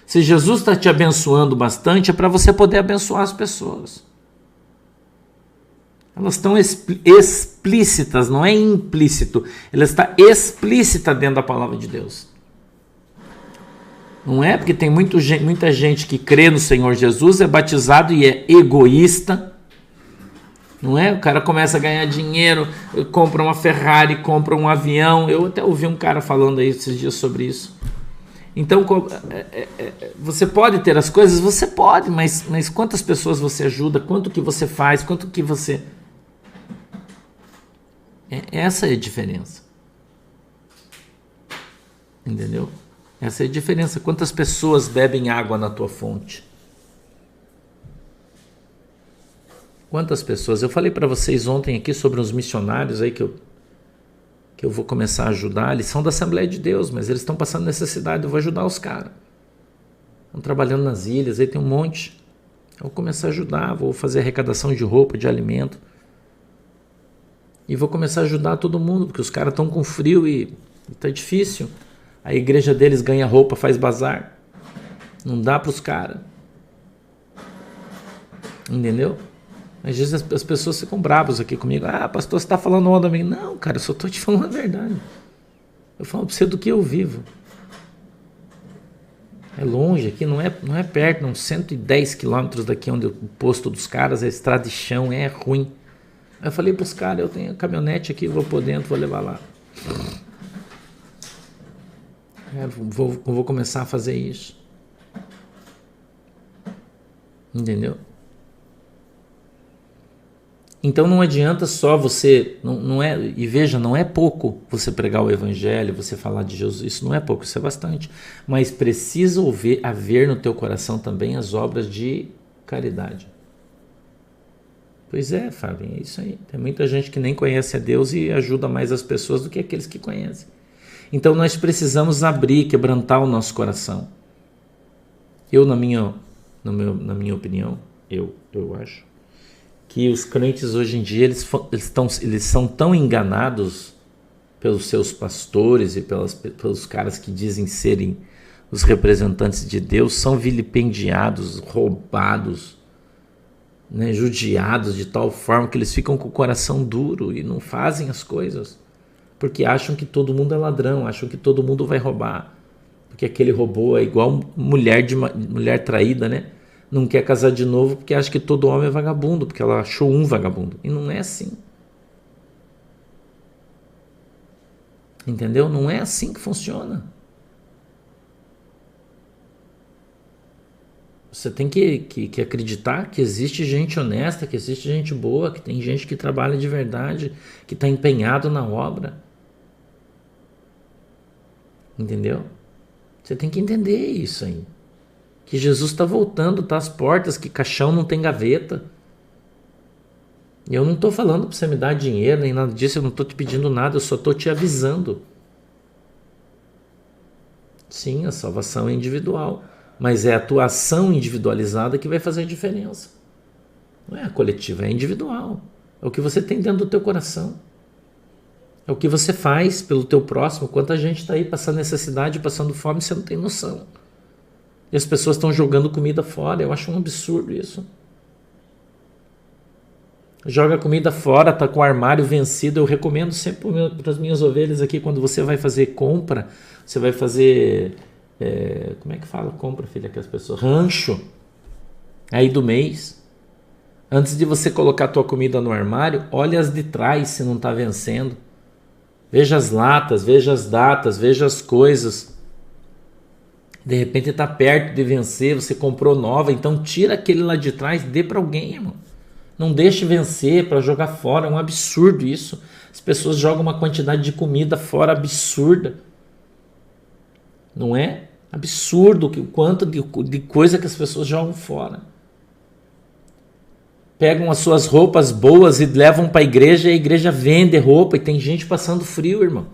Speaker 1: Se Jesus está te abençoando bastante, é para você poder abençoar as pessoas. Elas estão explícitas, não é implícito. Ela está explícita dentro da palavra de Deus. Não é porque tem muita gente que crê no Senhor Jesus, é batizado e é egoísta. Não é? O cara começa a ganhar dinheiro, compra uma Ferrari, compra um avião. Eu até ouvi um cara falando aí esses dias sobre isso. Então, você pode ter as coisas? Você pode, mas quantas pessoas você ajuda? Quanto que você faz? Quanto que você... Essa é a diferença. Entendeu? Essa é a diferença. Quantas pessoas bebem água na tua fonte? Quantas pessoas? Eu falei para vocês ontem aqui sobre uns missionários aí que eu vou começar a ajudar. Eles são da Assembleia de Deus, mas eles estão passando necessidade. Eu vou ajudar os caras. Estão trabalhando nas ilhas, aí tem um monte. Eu vou começar a ajudar, vou fazer arrecadação de roupa, de alimento. E vou começar a ajudar todo mundo, porque os caras estão com frio e está difícil. A igreja deles ganha roupa, faz bazar. Não dá para os caras. Entendeu? Às vezes as pessoas ficam bravas aqui comigo. Ah, pastor, você está falando onda a mim. Não, cara, eu só estou te falando a verdade. Eu falo para você do que eu vivo. É longe aqui, não é perto, não. 110 quilômetros daqui onde o posto dos caras, a estrada de chão é ruim. Aí eu falei para os caras, eu tenho a caminhonete aqui, vou pôr dentro, vou levar lá. Vou começar a fazer isso. Entendeu? Então não adianta só você, não é, e veja, não é pouco você pregar o evangelho, você falar de Jesus, isso não é pouco, isso é bastante, mas precisa haver no teu coração também as obras de caridade. Pois é, Fábio, é isso aí. Tem muita gente que nem conhece a Deus e ajuda mais as pessoas do que aqueles que conhecem. Então nós precisamos abrir, quebrantar o nosso coração. Eu, na minha opinião, eu acho que os crentes hoje em dia eles são tão enganados pelos seus pastores e pelos caras que dizem serem os representantes de Deus, são vilipendiados, roubados, né, judiados de tal forma que eles ficam com o coração duro e não fazem as coisas. Porque acham que todo mundo é ladrão, acham que todo mundo vai roubar. Porque aquele roubou é igual mulher traída, né? Não quer casar de novo porque acha que todo homem é vagabundo, porque ela achou um vagabundo. E não é assim. Entendeu? Não é assim que funciona. Você tem que acreditar que existe gente honesta, que existe gente boa, que tem gente que trabalha de verdade, que está empenhado na obra. Entendeu? Você tem que entender isso aí. Que Jesus está voltando, está às portas, que caixão não tem gaveta. E eu não estou falando para você me dar dinheiro, nem nada disso, eu não estou te pedindo nada, eu só estou te avisando. Sim, a salvação é individual, mas é a tua ação individualizada que vai fazer a diferença. Não é a coletiva, é individual. É o que você tem dentro do teu coração. É o que você faz pelo teu próximo. Quanta gente está aí passando necessidade, passando fome, você não tem noção. E as pessoas estão jogando comida fora. Eu acho um absurdo isso. Joga comida fora, está com o armário vencido. Eu recomendo sempre para as minhas ovelhas aqui, quando você vai fazer compra, você vai fazer... como é que fala compra, filha, que as pessoas... Rancho. aí do mês. Antes de você colocar a tua comida no armário, olha as de trás se não está vencendo. Veja as latas, veja as datas, veja as coisas. De repente está perto de vencer, você comprou nova, então tira aquele lá de trás, dê para alguém, irmão. Não deixe vencer para jogar fora, é um absurdo isso. As pessoas jogam uma quantidade de comida fora absurda. Não é? Absurdo o quanto de coisa que as pessoas jogam fora. Pegam as suas roupas boas e levam para a igreja, e a igreja vende roupa, e tem gente passando frio, irmão.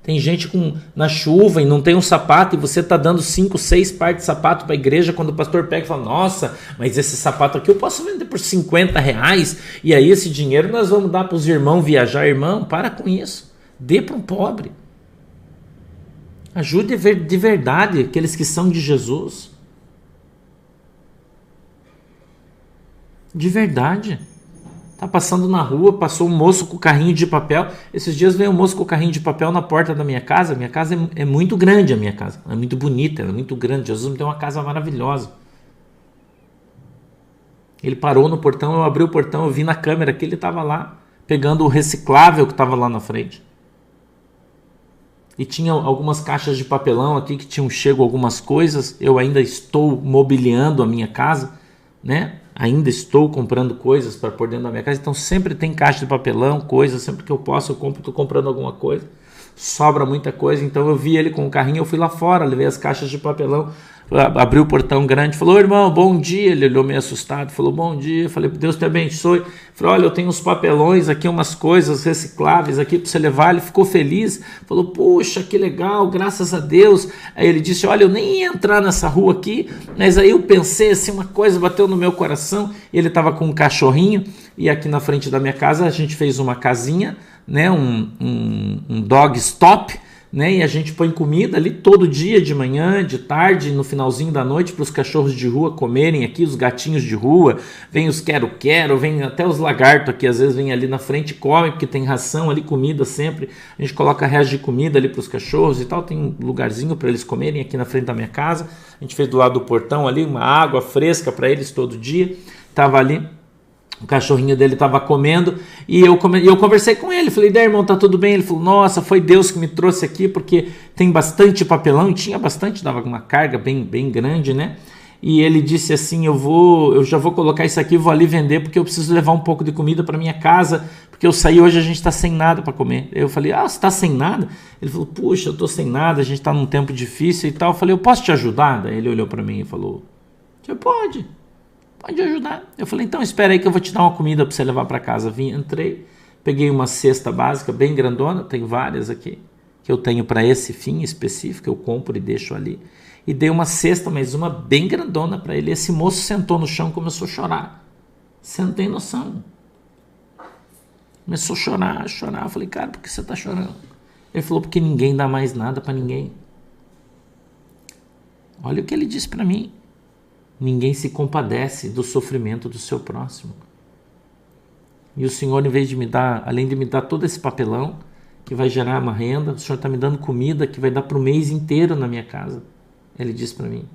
Speaker 1: Tem gente na chuva e não tem um sapato, e você está dando 5, 6 pares de sapato para a igreja, quando o pastor pega e fala, nossa, mas esse sapato aqui eu posso vender por R$50, e aí esse dinheiro nós vamos dar para os irmãos viajar. Irmão, para com isso. Dê para um pobre. Ajude de verdade aqueles que são de Jesus. De verdade. Tá passando na rua, passou um moço com o carrinho de papel. Esses dias veio um moço com o carrinho de papel na porta da minha casa. Minha casa é muito grande, a minha casa. É muito bonita, é muito grande. Jesus me deu uma casa maravilhosa. Ele parou no portão, eu abri o portão, eu vi na câmera que ele estava lá, pegando o reciclável que estava lá na frente. E tinha algumas caixas de papelão aqui que tinham chego algumas coisas. Eu ainda estou mobiliando a minha casa, né? Ainda estou comprando coisas para pôr dentro da minha casa. Então sempre tem caixa de papelão, coisas. Sempre que eu posso eu compro, estou comprando alguma coisa. Sobra muita coisa. Então eu vi ele com o carrinho, eu fui lá fora, levei as caixas de papelão. Abri o portão grande, falou, irmão, bom dia. Ele olhou meio assustado, falou, bom dia. Falei, Deus te abençoe. Falei, olha, eu tenho uns papelões aqui, umas coisas recicláveis aqui para você levar. Ele ficou feliz, falou, puxa, que legal, graças a Deus. Aí ele disse, olha, eu nem ia entrar nessa rua aqui, mas aí eu pensei assim, uma coisa bateu no meu coração. Ele estava com um cachorrinho, e aqui na frente da minha casa a gente fez uma casinha, né, um dog stop, né? E a gente põe comida ali todo dia, de manhã, de tarde, no finalzinho da noite, para os cachorros de rua comerem aqui, os gatinhos de rua, vem os quero-quero, vem até os lagartos aqui, às vezes vem ali na frente e comem, porque tem ração ali, comida sempre, a gente coloca resto de comida ali para os cachorros e tal, tem um lugarzinho para eles comerem aqui na frente da minha casa, a gente fez do lado do portão ali, uma água fresca para eles todo dia, estava ali, o cachorrinho dele estava comendo, e eu conversei com ele, falei, irmão, tá tudo bem? Ele falou, nossa, foi Deus que me trouxe aqui, porque tem bastante papelão, e tinha bastante, dava uma carga bem grande, né? E ele disse assim, eu já vou colocar isso aqui, vou ali vender, porque eu preciso levar um pouco de comida para minha casa, porque eu saí hoje, a gente está sem nada para comer. Eu falei, você está sem nada? Ele falou, puxa, eu estou sem nada, a gente está num tempo difícil e tal. Eu falei, eu posso te ajudar? Daí ele olhou para mim e falou, você pode ajudar. Eu falei, então espera aí que eu vou te dar uma comida para você levar para casa. Entrei, peguei uma cesta básica bem grandona, tem várias aqui, que eu tenho para esse fim específico, eu compro e deixo ali. E dei uma cesta, mas uma bem grandona para ele. Esse moço sentou no chão e começou a chorar. Você não tem noção. Começou a chorar. Eu falei, cara, por que você está chorando? Ele falou, porque ninguém dá mais nada para ninguém. Olha o que ele disse para mim. Ninguém se compadece do sofrimento do seu próximo. E o Senhor, em vez de me dar, além de me dar todo esse papelão, que vai gerar uma renda, o Senhor está me dando comida que vai dar para o mês inteiro na minha casa. Ele disse para mim.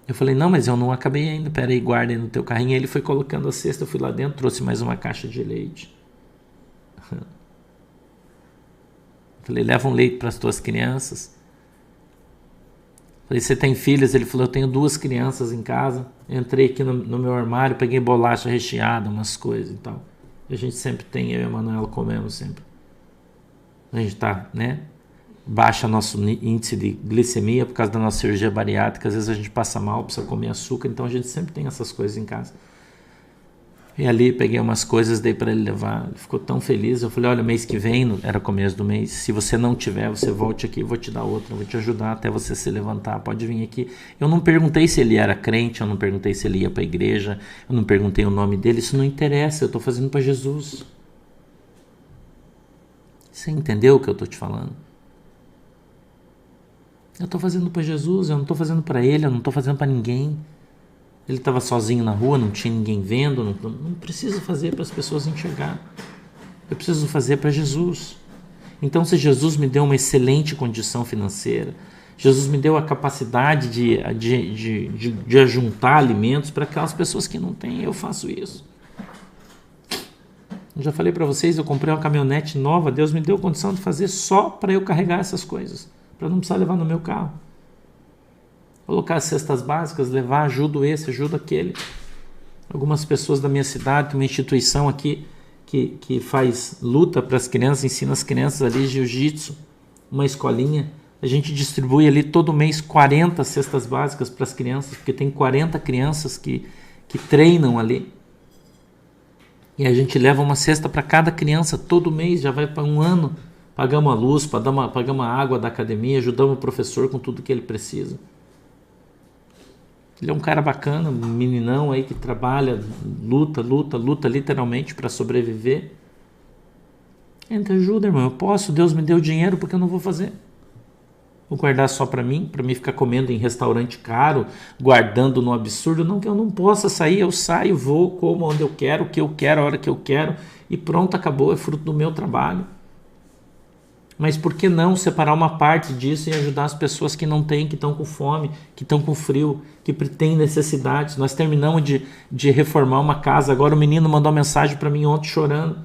Speaker 1: Eu falei, não, mas eu não acabei ainda, peraí, guarda aí no teu carrinho. Aí ele foi colocando a cesta, eu fui lá dentro, trouxe mais uma caixa de leite. Eu falei, leva um leite para as tuas crianças. Falei, você tem filhas? Ele falou, eu tenho 2 crianças em casa. Entrei aqui no meu armário, peguei bolacha recheada, umas coisas e tal. E a gente sempre tem, eu e a Manuela comemos sempre. A gente tá, né? Baixa nosso índice de glicemia por causa da nossa cirurgia bariátrica. Às vezes a gente passa mal, precisa comer açúcar, então a gente sempre tem essas coisas em casa. E ali peguei umas coisas, dei para ele levar. Ele ficou tão feliz. Eu falei, olha, mês que vem, era começo do mês, se você não tiver, você volte aqui, eu vou te dar outra, eu vou te ajudar até você se levantar, pode vir aqui. Eu não perguntei se ele era crente, eu não perguntei se ele ia para a igreja, eu não perguntei o nome dele, isso não interessa, eu estou fazendo para Jesus. Você entendeu o que eu estou te falando? Eu estou fazendo para Jesus, eu não estou fazendo para ele, eu não estou fazendo para ninguém. Ele estava sozinho na rua, não tinha ninguém vendo, não preciso fazer para as pessoas enxergar. Eu preciso fazer para Jesus. Então, se Jesus me deu uma excelente condição financeira, Jesus me deu a capacidade de ajuntar alimentos para aquelas pessoas que não têm. Eu faço isso. Eu já falei para vocês, eu comprei uma caminhonete nova, Deus me deu condição de fazer só para eu carregar essas coisas, para não precisar levar no meu carro. Colocar as cestas básicas, levar, ajudo esse, ajudo aquele. Algumas pessoas da minha cidade, tem uma instituição aqui que faz luta para as crianças, ensina as crianças ali jiu-jitsu, uma escolinha. A gente distribui ali todo mês 40 cestas básicas para as crianças, porque tem 40 crianças que treinam ali. E a gente leva uma cesta para cada criança todo mês, já vai para um ano. Pagamos a luz, pagamos a água da academia, ajudamos o professor com tudo que ele precisa. Ele é um cara bacana, um meninão aí que trabalha, luta literalmente para sobreviver. Então ajuda, irmão, eu posso, Deus me deu dinheiro, porque eu não vou fazer? Vou guardar só para mim ficar comendo em restaurante caro, guardando no absurdo? Não, que eu não possa sair, eu saio, vou, como onde eu quero, o que eu quero, a hora que eu quero, e pronto, acabou, é fruto do meu trabalho. Mas por que não separar uma parte disso e ajudar as pessoas que não têm, que estão com fome, que estão com frio, que têm necessidades? Nós terminamos de reformar uma casa, agora o menino mandou uma mensagem para mim ontem chorando.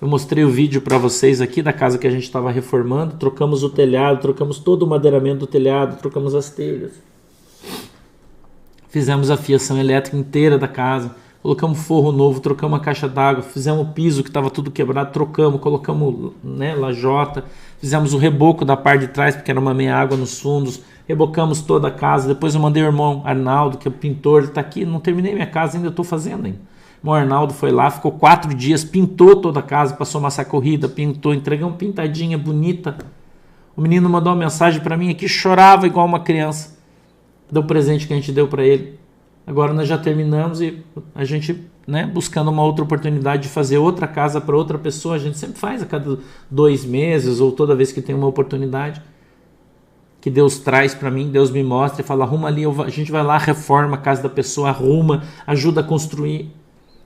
Speaker 1: Eu mostrei o vídeo para vocês aqui da casa que a gente estava reformando, trocamos o telhado, trocamos todo o madeiramento do telhado, trocamos as telhas. Fizemos a fiação elétrica inteira da casa, colocamos forro novo, trocamos a caixa d'água, fizemos o piso que estava tudo quebrado, trocamos, colocamos lajota, fizemos o reboco da parte de trás, porque era uma meia água nos fundos, rebocamos toda a casa. Depois eu mandei o irmão Arnaldo, que é o pintor, ele está aqui, não terminei minha casa ainda, estou fazendo ainda. O irmão Arnaldo foi lá, ficou 4 dias, pintou toda a casa, passou massa corrida, pintou, entregamos pintadinha, bonita. O menino mandou uma mensagem para mim aqui, chorava igual uma criança, do presente que a gente deu para ele. Agora nós já terminamos e a gente, buscando uma outra oportunidade de fazer outra casa para outra pessoa, a gente sempre faz a cada 2 meses ou toda vez que tem uma oportunidade que Deus traz para mim, Deus me mostra e fala, arruma ali, a gente vai lá, reforma a casa da pessoa, arruma, ajuda a construir.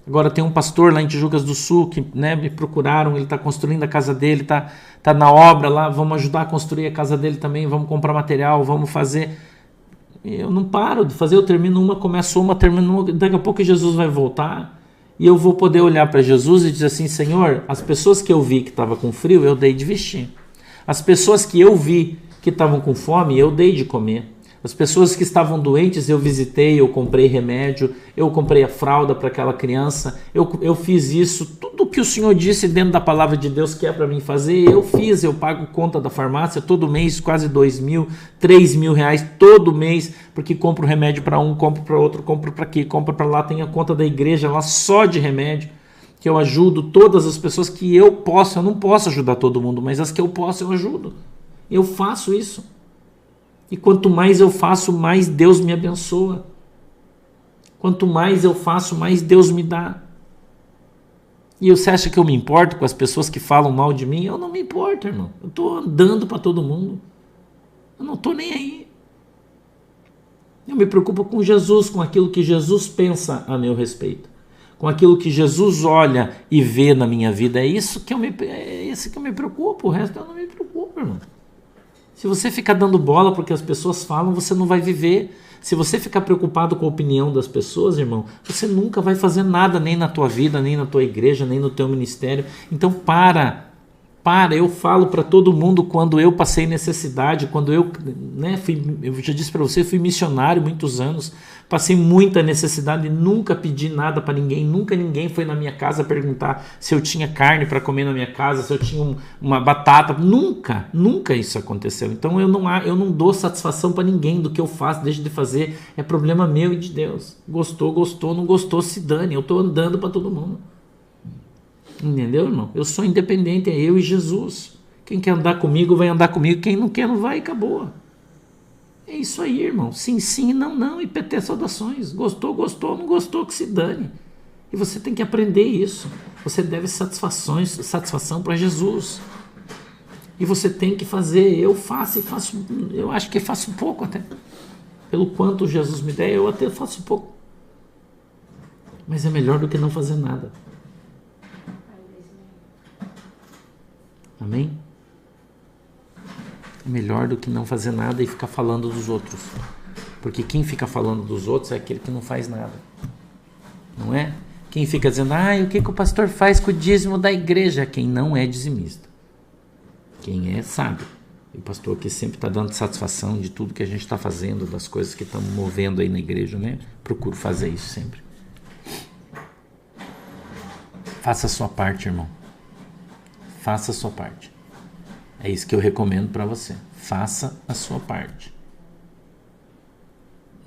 Speaker 1: Agora tem um pastor lá em Tijucas do Sul que me procuraram, ele está construindo a casa dele, tá na obra lá, vamos ajudar a construir a casa dele também, vamos comprar material, vamos fazer. Eu não paro de fazer, eu termino uma, começo uma, termino uma, daqui a pouco Jesus vai voltar e eu vou poder olhar para Jesus e dizer assim, Senhor, as pessoas que eu vi que estavam com frio, eu dei de vestir. As pessoas que eu vi que estavam com fome, eu dei de comer. As pessoas que estavam doentes, eu visitei, eu comprei remédio, eu comprei a fralda para aquela criança, eu fiz isso, tudo que o Senhor disse dentro da palavra de Deus que é para mim fazer, eu fiz, eu pago conta da farmácia todo mês, quase 2.000, 3.000 reais todo mês, porque compro remédio para um, compro para outro, compro para aqui, compro para lá, tenho a conta da igreja lá só de remédio, que eu ajudo todas as pessoas que eu posso, eu não posso ajudar todo mundo, mas as que eu posso eu ajudo, eu faço isso. E quanto mais eu faço, mais Deus me abençoa. Quanto mais eu faço, mais Deus me dá. E você acha que eu me importo com as pessoas que falam mal de mim? Eu não me importo, irmão. Eu estou andando para todo mundo. Eu não estou nem aí. Eu me preocupo com Jesus, com aquilo que Jesus pensa a meu respeito. Com aquilo que Jesus olha e vê na minha vida. É isso que eu me preocupo. O resto eu não me preocupo, irmão. Se você ficar dando bola porque as pessoas falam, você não vai viver. Se você ficar preocupado com a opinião das pessoas, irmão, você nunca vai fazer nada, nem na tua vida, nem na tua igreja, nem no teu ministério. Então eu falo para todo mundo quando eu passei necessidade, quando eu já disse para você, fui missionário muitos anos, passei muita necessidade e nunca pedi nada para ninguém, nunca ninguém foi na minha casa perguntar se eu tinha carne para comer na minha casa, se eu tinha uma batata, nunca isso aconteceu. Então eu não dou satisfação para ninguém do que eu faço, deixo de fazer, é problema meu e de Deus. Gostou, não gostou, se dane, eu estou andando para todo mundo. Entendeu, irmão? Eu sou independente, é eu e Jesus. Quem quer andar comigo vai andar comigo, quem não quer não vai e acabou. É isso aí, irmão. Sim, sim, não, e PT saudações. Gostou, não gostou, que se dane. E você tem que aprender isso. Você deve satisfação para Jesus. E você tem que fazer. Eu faço, eu acho que faço pouco até. Pelo quanto Jesus me der, eu até faço pouco. Mas é melhor do que não fazer nada. Amém? Melhor do que não fazer nada e ficar falando dos outros. Porque quem fica falando dos outros é aquele que não faz nada. Não é? Quem fica dizendo, o que o pastor faz com o dízimo da igreja? Quem não é dizimista. Quem é, sabe. E o pastor aqui sempre está dando satisfação de tudo que a gente está fazendo, das coisas que estamos movendo aí na igreja, né? Procuro fazer isso sempre. Faça a sua parte, irmão. Faça a sua parte. É isso que eu recomendo para você. Faça a sua parte.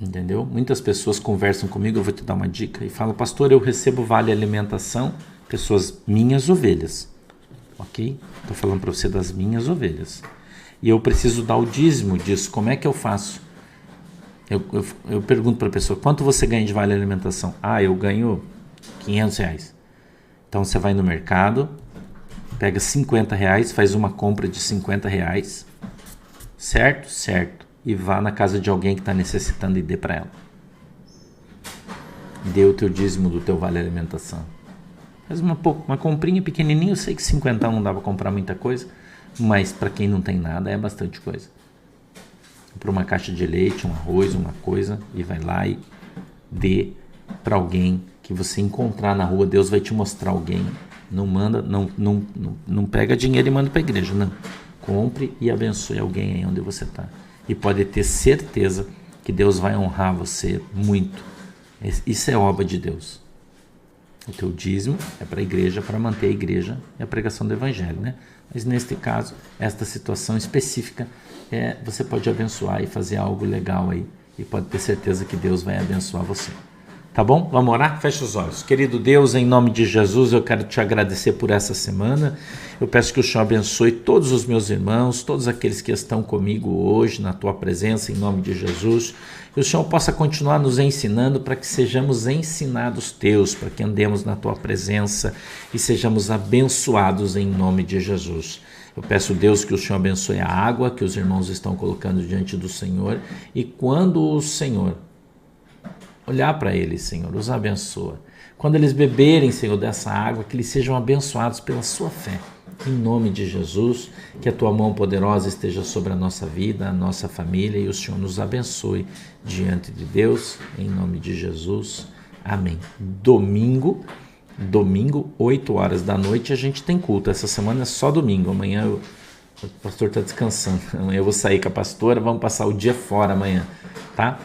Speaker 1: Entendeu? Muitas pessoas conversam comigo, eu vou te dar uma dica, e falam, pastor, eu recebo vale alimentação, pessoas, minhas ovelhas. Ok? Estou falando para você das minhas ovelhas. E eu preciso dar o dízimo disso. Como é que eu faço? Eu pergunto para a pessoa, quanto você ganha de vale alimentação? Eu ganho R$500. Então você vai no mercado, pega R$50, faz uma compra de R$50, certo? Certo. E vá na casa de alguém que está necessitando e dê para ela. Dê o teu dízimo do teu vale alimentação. Faz uma comprinha pequenininha, eu sei que 50 não dá para comprar muita coisa, mas para quem não tem nada é bastante coisa. Compra uma caixa de leite, um arroz, uma coisa, e vai lá e dê para alguém que você encontrar na rua. Deus vai te mostrar alguém. Não manda, não pega dinheiro e manda para a igreja, não. Compre e abençoe alguém aí onde você está. E pode ter certeza que Deus vai honrar você muito. Isso é obra de Deus. O teu dízimo é para a igreja, para manter a igreja e a pregação do evangelho, né? Mas neste caso, esta situação específica, você pode abençoar e fazer algo legal aí. E pode ter certeza que Deus vai abençoar você. Tá bom? Vamos orar? Fecha os olhos. Querido Deus, em nome de Jesus, eu quero te agradecer por essa semana. Eu peço que o Senhor abençoe todos os meus irmãos, todos aqueles que estão comigo hoje, na tua presença, em nome de Jesus. Que o Senhor possa continuar nos ensinando para que sejamos ensinados teus, para que andemos na tua presença e sejamos abençoados em nome de Jesus. Eu peço, Deus, que o Senhor abençoe a água que os irmãos estão colocando diante do Senhor. E quando o Senhor olhar para eles, Senhor, os abençoa. Quando eles beberem, Senhor, dessa água, que eles sejam abençoados pela sua fé. Em nome de Jesus, que a tua mão poderosa esteja sobre a nossa vida, a nossa família, e o Senhor nos abençoe diante de Deus, em nome de Jesus. Amém. Domingo, 8 horas da noite, a gente tem culto. Essa semana é só domingo. Amanhã o pastor está descansando. Amanhã eu vou sair com a pastora, vamos passar o dia fora amanhã, tá?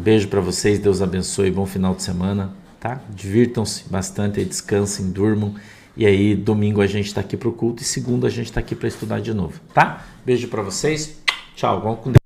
Speaker 1: Beijo para vocês, Deus abençoe, bom final de semana, tá? Divirtam-se bastante, descansem, durmam, e aí domingo a gente está aqui para o culto e segunda a gente está aqui para estudar de novo, tá? Beijo para vocês, tchau, vamos com Deus.